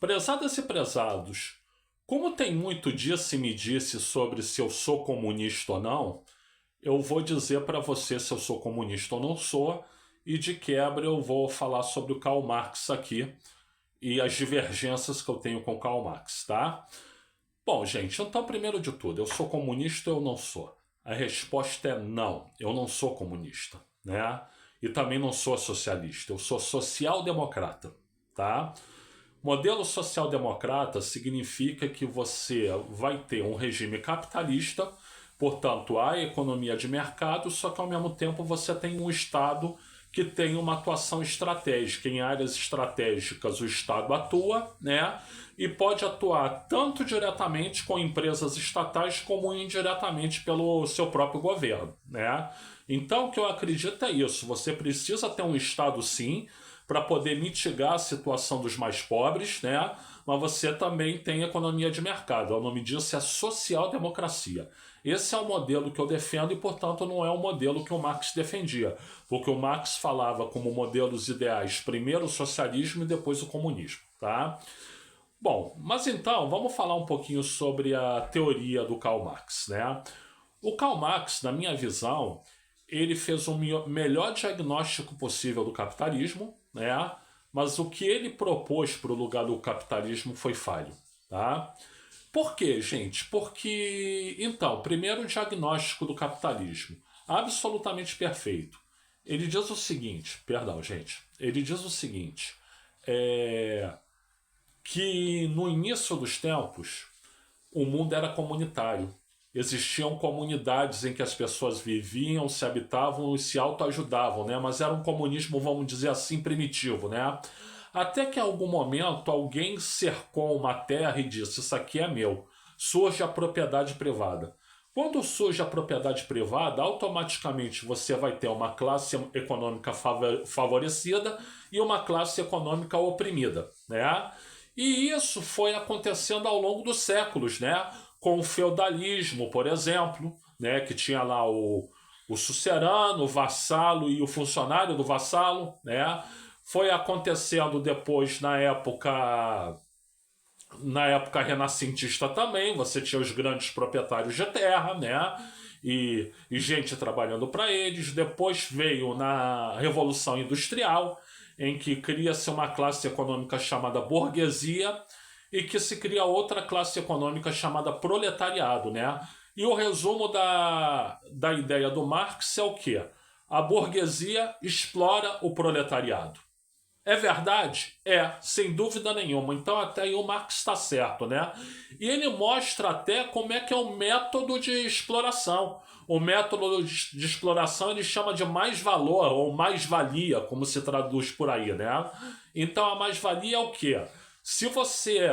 Prezadas e prezados, como tem muito disse-me-disse sobre se eu sou comunista ou não, eu vou dizer para você se eu sou comunista ou não sou, e de quebra eu vou falar sobre o Karl Marx aqui e as divergências que eu tenho com o Karl Marx, tá? Bom, gente, então primeiro de tudo, eu sou comunista ou eu não sou? A resposta é não, eu não sou comunista, né? E também não sou socialista, eu sou social-democrata, tá? Modelo social-democrata significa que você vai ter um regime capitalista, portanto, há economia de mercado, só que ao mesmo tempo você tem um Estado que tem uma atuação estratégica. Em áreas estratégicas, o Estado atua, né? E pode atuar tanto diretamente com empresas estatais como indiretamente pelo seu próprio governo, né? Então, o que eu acredito é isso. Você precisa ter um Estado, sim, para poder mitigar a situação dos mais pobres, né? Mas você também tem economia de mercado. O nome disso é social-democracia. Esse é o modelo que eu defendo e, portanto, não é o modelo que o Marx defendia, porque o Marx falava como modelos ideais primeiro o socialismo e depois o comunismo, tá? Bom, mas então vamos falar um pouquinho sobre a teoria do Karl Marx, né? O Karl Marx, na minha visão, ele fez o melhor diagnóstico possível do capitalismo, né? Mas o que ele propôs para o lugar do capitalismo foi falho, tá? Por quê, gente? Porque, então, primeiro o diagnóstico do capitalismo, absolutamente perfeito. Ele diz o seguinte, perdão, gente, ele diz o seguinte, que no início dos tempos o mundo era comunitário. Existiam comunidades em que as pessoas viviam, se habitavam e se autoajudavam, né? Mas era um comunismo, vamos dizer assim, primitivo, né? Até que em algum momento alguém cercou uma terra e disse: isso aqui é meu. Surge a propriedade privada. Quando surge a propriedade privada, automaticamente você vai ter uma classe econômica favorecida e uma classe econômica oprimida, né? E isso foi acontecendo ao longo dos séculos, né? Com o feudalismo, por exemplo, né? Que tinha lá o sucerano, o vassalo e o funcionário do vassalo, né? Foi acontecendo depois na época renascentista também, você tinha os grandes proprietários de terra, né? E gente trabalhando para eles. Depois veio na Revolução Industrial, em que cria-se uma classe econômica chamada burguesia e que se cria outra classe econômica chamada proletariado, né? E o resumo da ideia do Marx é o quê? A burguesia explora o proletariado. É verdade? É, sem dúvida nenhuma. Então até aí o Marx está certo, né? E ele mostra até como é que é o método de exploração. O método de exploração ele chama de mais-valor ou mais-valia, como se traduz por aí, né? Então a mais-valia é o quê? Se você...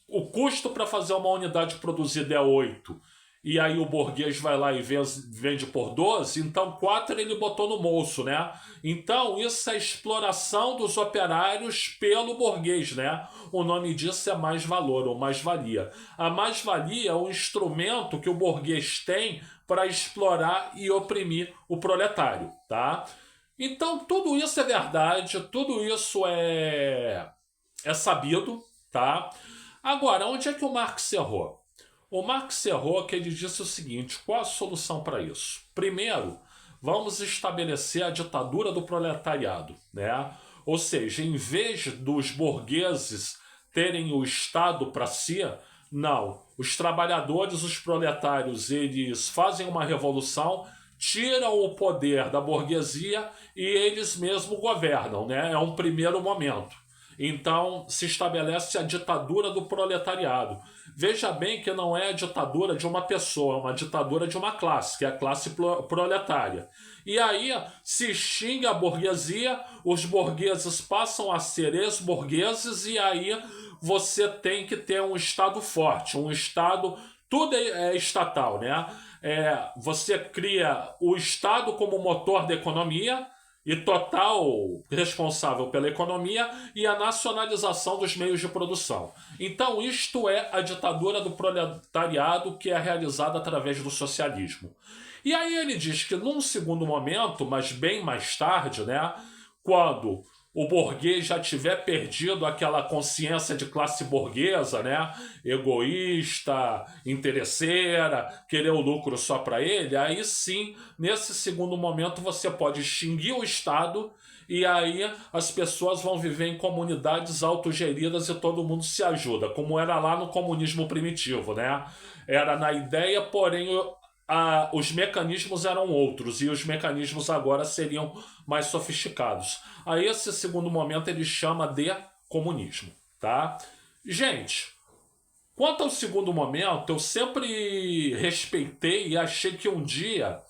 O custo para fazer uma unidade produzida é 8 e aí o burguês vai lá e vende por 12, então 4 ele botou no bolso, né? Então isso é exploração dos operários pelo burguês, né? O nome disso é mais-valor ou mais-valia. A mais-valia é um instrumento que o burguês tem para explorar e oprimir o proletário, tá? Então tudo isso é verdade, tudo isso é sabido, tá? Agora, onde é que o Marx errou? O Marx errou que ele disse o seguinte: qual a solução para isso? Primeiro, vamos estabelecer a ditadura do proletariado, né? Ou seja, em vez dos burgueses terem o Estado para si, não. Os trabalhadores, os proletários, eles fazem uma revolução, tiram o poder da burguesia e eles mesmos governam, né? É um primeiro momento. Então se estabelece a ditadura do proletariado. Veja bem que não é a ditadura de uma pessoa, é uma ditadura de uma classe, que é a classe proletária. E aí se extingue a burguesia, os burgueses passam a ser ex-burgueses e aí você tem que ter um Estado forte, um Estado... Tudo é estatal, né? Você cria o Estado como motor da economia e total responsável pela economia e a nacionalização dos meios de produção. Então isto é a ditadura do proletariado que é realizada através do socialismo. E aí ele diz que num segundo momento, mas bem mais tarde, né, quando o burguês já tiver perdido aquela consciência de classe burguesa, né? Egoísta, interesseira, querer o lucro só para ele, aí sim, nesse segundo momento, você pode extinguir o Estado e aí as pessoas vão viver em comunidades autogeridas e todo mundo se ajuda, como era lá no comunismo primitivo, né? Era na ideia, porém os mecanismos eram outros e os mecanismos agora seriam mais sofisticados. A esse segundo momento ele chama de comunismo, tá? Gente, quanto ao segundo momento, eu sempre respeitei e achei que um dia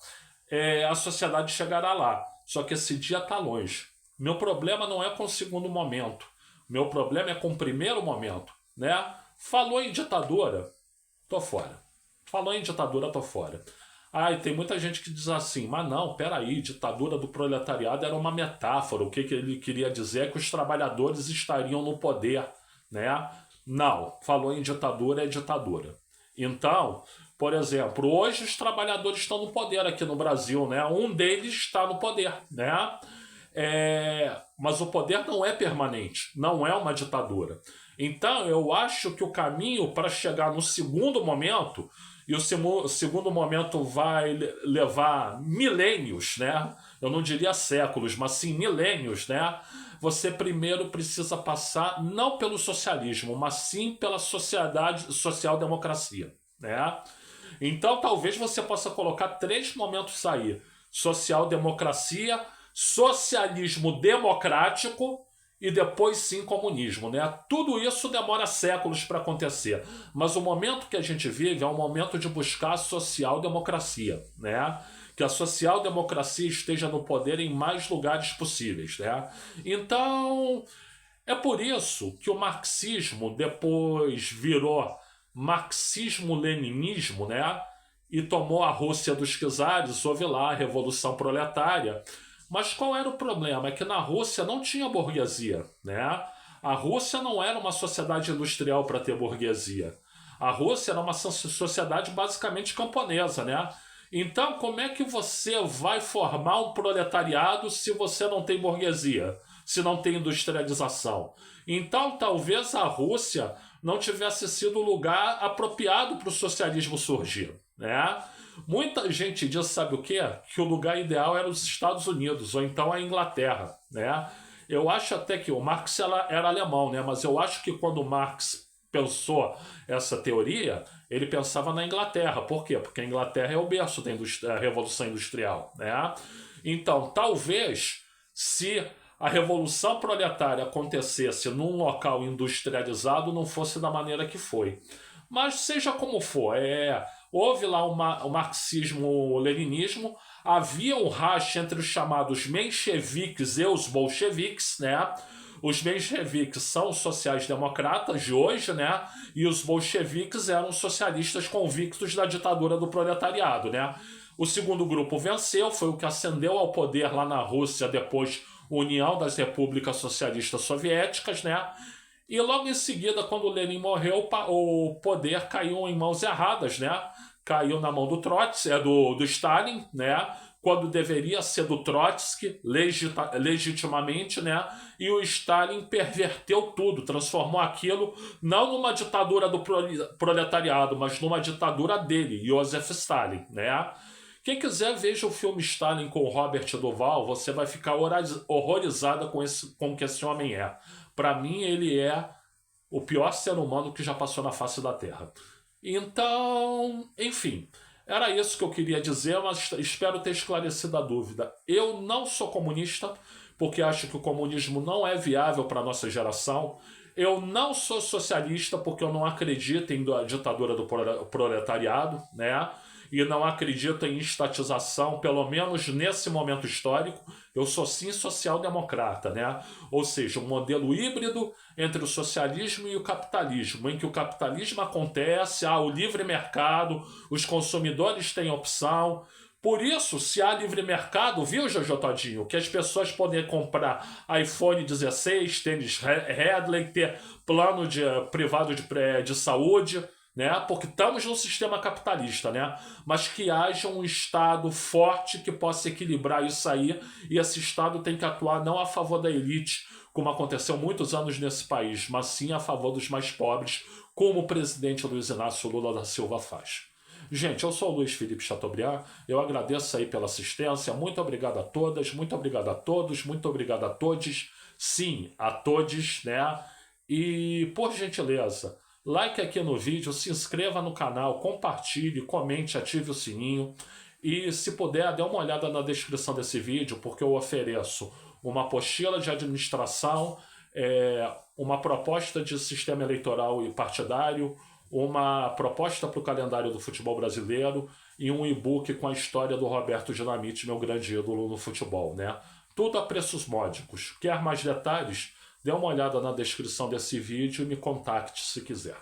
a sociedade chegará lá. Só que esse dia está longe. Meu problema não é com o segundo momento. Meu problema é com o primeiro momento, né? Falou em ditadura, tô fora. Falou em ditadura, tô fora. Ah, e tem muita gente que diz assim, mas não, peraí, ditadura do proletariado era uma metáfora. O que ele queria dizer é que os trabalhadores estariam no poder, né? Não, falou em ditadura, é ditadura. Então, por exemplo, hoje os trabalhadores estão no poder aqui no Brasil, né? Um deles está no poder, né? Mas o poder não é permanente, não é uma ditadura. Então, eu acho que o caminho para chegar no segundo momento, e o segundo momento vai levar milênios, né? Eu não diria séculos, mas sim milênios, né? Você primeiro precisa passar não pelo socialismo, mas sim pela social-democracia, né? Então, talvez você possa colocar 3 momentos aí: social-democracia, socialismo democrático e depois sim comunismo, né? Tudo isso demora séculos para acontecer, mas o momento que a gente vive é um momento de buscar a social-democracia, né? Que a social-democracia esteja no poder em mais lugares possíveis, né? Então, é por isso que o marxismo depois virou marxismo-leninismo, né? E tomou a Rússia dos czares, houve lá a Revolução Proletária. Mas qual era o problema? É que na Rússia não tinha burguesia, né? A Rússia não era uma sociedade industrial para ter burguesia. A Rússia era uma sociedade basicamente camponesa, né? Então, como é que você vai formar um proletariado se você não tem burguesia, se não tem industrialização? Então, talvez a Rússia não tivesse sido o lugar apropriado para o socialismo surgir, né? Muita gente diz, sabe o quê? Que o lugar ideal era os Estados Unidos, ou então a Inglaterra, né? Eu acho até que o Marx era alemão, né? Mas eu acho que quando o Marx pensou essa teoria, ele pensava na Inglaterra. Por quê? Porque a Inglaterra é o berço da Revolução Industrial, né? Então, talvez, se a Revolução Proletária acontecesse num local industrializado, não fosse da maneira que foi. Mas seja como for, houve lá o marxismo-leninismo, havia um racha entre os chamados mencheviques e os bolcheviques, né? Os mencheviques são os sociais-democratas de hoje, né? E os bolcheviques eram socialistas convictos da ditadura do proletariado, né? O segundo grupo venceu, foi o que ascendeu ao poder lá na Rússia depois União das Repúblicas Socialistas Soviéticas, né? E logo em seguida, quando Lenin morreu, o poder caiu em mãos erradas, né? Caiu na mão do Trotsky, do Stalin, né? Quando deveria ser do Trotsky, legitimamente, né? E o Stalin perverteu tudo, transformou aquilo não numa ditadura do proletariado, mas numa ditadura dele, Joseph Stalin, né? Quem quiser, veja o filme Stalin com Robert Duvall, você vai ficar horrorizada com o que esse homem é. Para mim, ele é o pior ser humano que já passou na face da Terra. Então, enfim, era isso que eu queria dizer, mas espero ter esclarecido a dúvida. Eu não sou comunista, porque acho que o comunismo não é viável para a nossa geração. Eu não sou socialista, porque eu não acredito em ditadura do proletariado, né? E não acredito em estatização, pelo menos nesse momento histórico. Eu sou sim social-democrata, né? Ou seja, um modelo híbrido entre o socialismo e o capitalismo, em que o capitalismo acontece, há o livre mercado, os consumidores têm opção. Por isso, se há livre mercado, viu, Jojo Todinho, que as pessoas podem comprar iPhone 16, tênis Hadley, ter plano privado de saúde, né? Porque estamos num sistema capitalista, né? Mas que haja um Estado forte que possa equilibrar isso aí, e esse Estado tem que atuar não a favor da elite, como aconteceu muitos anos nesse país, mas sim a favor dos mais pobres, como o presidente Luiz Inácio Lula da Silva faz. Gente, eu sou o Luiz Felipe Chateaubriand, eu agradeço aí pela assistência, muito obrigado a todas, muito obrigado a todos, muito obrigado a todos, sim, a todos, né? E, por gentileza, like aqui no vídeo, se inscreva no canal, compartilhe, comente, ative o sininho. E se puder, dê uma olhada na descrição desse vídeo, porque eu ofereço uma apostila de administração, uma proposta de sistema eleitoral e partidário, uma proposta para o calendário do futebol brasileiro e um e-book com a história do Roberto Dinamite, meu grande ídolo no futebol, né? Tudo a preços módicos. Quer mais detalhes? Dê uma olhada na descrição desse vídeo e me contacte se quiser.